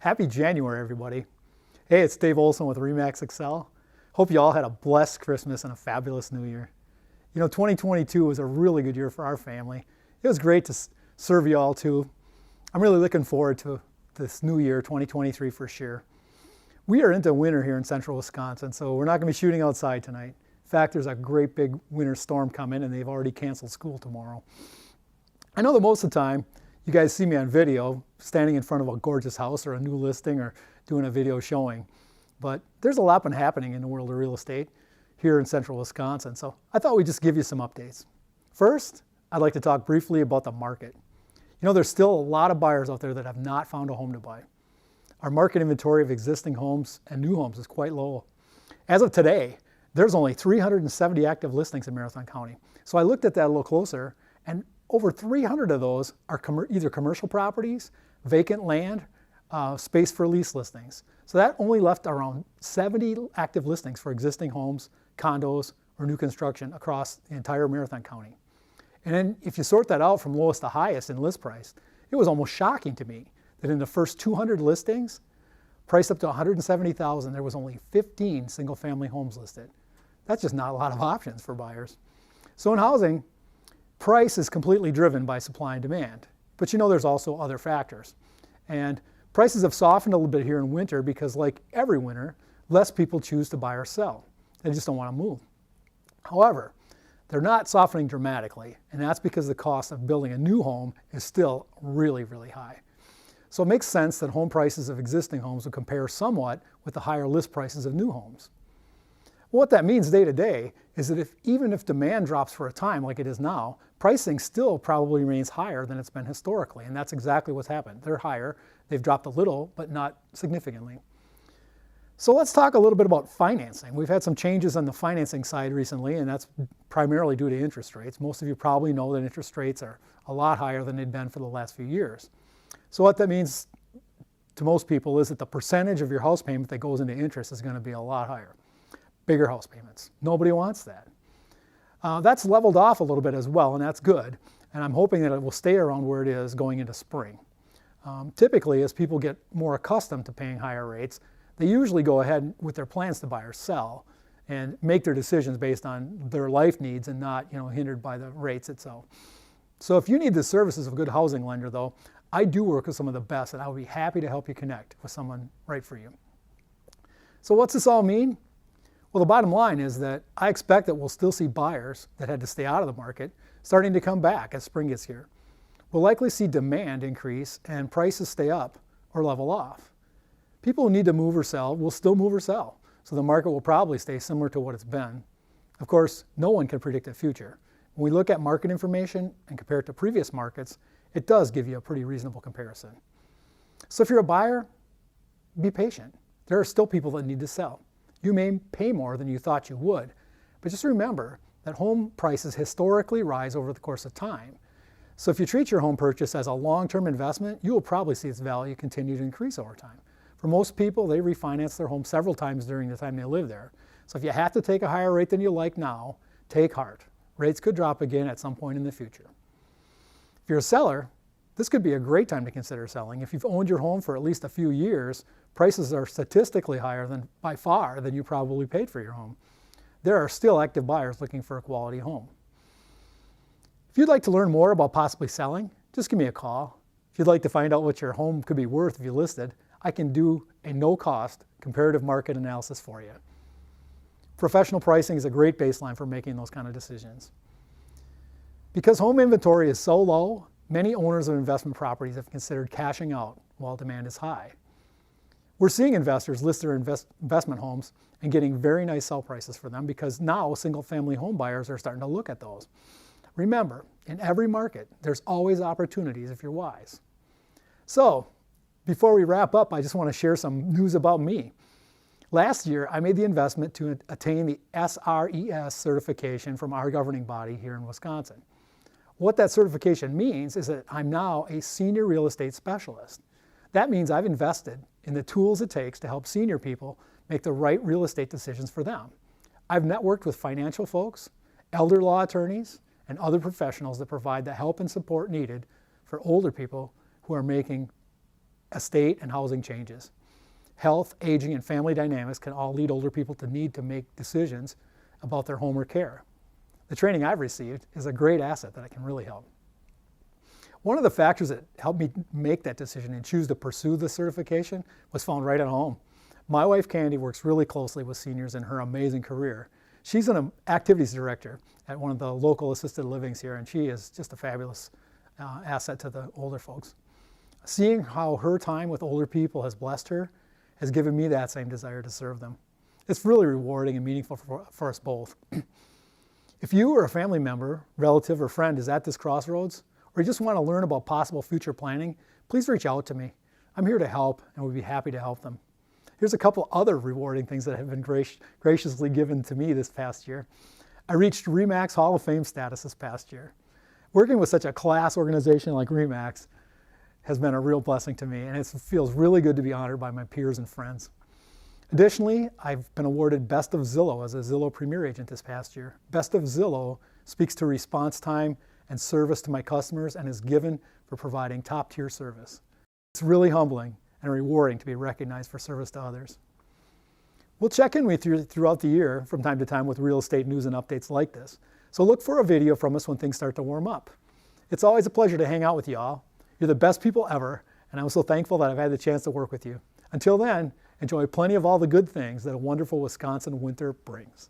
Happy January, everybody. Hey, it's Dave Olson with RE/MAX Excel. Hope you all had a blessed Christmas and a fabulous New Year. 2022 was a really good year for our family. It was great to serve you all too. I'm really looking forward to this new year, 2023 for sure. We are into winter here in central Wisconsin, so we're not going to be shooting outside tonight. In fact, there's a great big winter storm coming and they've already canceled school tomorrow. I know that most of the time you guys see me on video standing in front of a gorgeous house or a new listing or doing a video showing, but there's a lot been happening in the world of real estate here in central Wisconsin, so I thought we'd just give you some updates. First, I'd like to talk briefly about the market. There's still a lot of buyers out there that have not found a home to buy. Our market inventory of existing homes and new homes is quite low. As of today, there's only 370 active listings in Marathon County. So I looked at that a little closer, and over 300 of those are either commercial properties, vacant land, space for lease listings. So that only left around 70 active listings for existing homes, condos, or new construction across the entire Marathon County. And then if you sort that out from lowest to highest in list price, it was almost shocking to me that in the first 200 listings, priced up to $170,000, there was only 15 single-family homes listed. That's just not a lot of options for buyers. So in housing, price is completely driven by supply and demand. But there's also other factors. And prices have softened a little bit here in winter because, like every winter, less people choose to buy or sell. They just don't want to move. However, they're not softening dramatically, and that's because the cost of building a new home is still really, really high. So it makes sense that home prices of existing homes will compare somewhat with the higher list prices of new homes. What that means day to day is that even if demand drops for a time like it is now, pricing still probably remains higher than it's been historically, and that's exactly what's happened. They're higher, they've dropped a little, but not significantly. So let's talk a little bit about financing. We've had some changes on the financing side recently, and that's primarily due to interest rates. Most of you probably know that interest rates are a lot higher than they've been for the last few years. So what that means to most people is that the percentage of your house payment that goes into interest is going to be a lot higher. Bigger house payments. Nobody wants that. That's leveled off a little bit as well, and that's good. And I'm hoping that it will stay around where it is going into spring. Typically, as people get more accustomed to paying higher rates, they usually go ahead with their plans to buy or sell and make their decisions based on their life needs and not hindered by the rates itself. So if you need the services of a good housing lender, though, I do work with some of the best, and I would be happy to help you connect with someone right for you. So what's this all mean? Well, the bottom line is that I expect that we'll still see buyers that had to stay out of the market starting to come back as spring gets here. We'll likely see demand increase and prices stay up or level off. People who need to move or sell will still move or sell, so the market will probably stay similar to what it's been. Of course, no one can predict the future. When we look at market information and compare it to previous markets, it does give you a pretty reasonable comparison. So if you're a buyer, be patient. There are still people that need to sell. You may pay more than you thought you would, but just remember that home prices historically rise over the course of time. So if you treat your home purchase as a long-term investment, you will probably see its value continue to increase over time. For most people, they refinance their home several times during the time they live there. So if you have to take a higher rate than you like now, take heart. Rates could drop again at some point in the future. If you're a seller, this could be a great time to consider selling. If you've owned your home for at least a few years, prices are statistically higher by far than you probably paid for your home. There are still active buyers looking for a quality home. If you'd like to learn more about possibly selling, just give me a call. If you'd like to find out what your home could be worth if you listed, I can do a no-cost comparative market analysis for you. Professional pricing is a great baseline for making those kind of decisions. Because home inventory is so low, many owners of investment properties have considered cashing out while demand is high. We're seeing investors list their investment homes and getting very nice sell prices for them because now single-family home buyers are starting to look at those. Remember, in every market, there's always opportunities if you're wise. So, before we wrap up, I just want to share some news about me. Last year, I made the investment to attain the SRES certification from our governing body here in Wisconsin. What that certification means is that I'm now a senior real estate specialist. That means I've invested in the tools it takes to help senior people make the right real estate decisions for them. I've networked with financial folks, elder law attorneys, and other professionals that provide the help and support needed for older people who are making estate and housing changes. Health, aging, and family dynamics can all lead older people to need to make decisions about their home or care. The training I've received is a great asset that can really help. One of the factors that helped me make that decision and choose to pursue the certification was found right at home. My wife Candy works really closely with seniors in her amazing career. She's an activities director at one of the local assisted livings here, and she is just a fabulous asset to the older folks. Seeing how her time with older people has blessed her has given me that same desire to serve them. It's really rewarding and meaningful for us both. If you or a family member, relative, or friend is at this crossroads, or you just want to learn about possible future planning, please reach out to me. I'm here to help and would be happy to help them. Here's a couple other rewarding things that have been graciously given to me this past year. I reached RE/MAX Hall of Fame status this past year. Working with such a class organization like RE/MAX has been a real blessing to me, and it feels really good to be honored by my peers and friends. Additionally, I've been awarded Best of Zillow as a Zillow Premier Agent this past year. Best of Zillow speaks to response time and service to my customers and is given for providing top-tier service. It's really humbling and rewarding to be recognized for service to others. We'll check in with you throughout the year from time to time with real estate news and updates like this. So look for a video from us when things start to warm up. It's always a pleasure to hang out with you all. You're the best people ever, and I'm so thankful that I've had the chance to work with you. Until then, enjoy plenty of all the good things that a wonderful Wisconsin winter brings.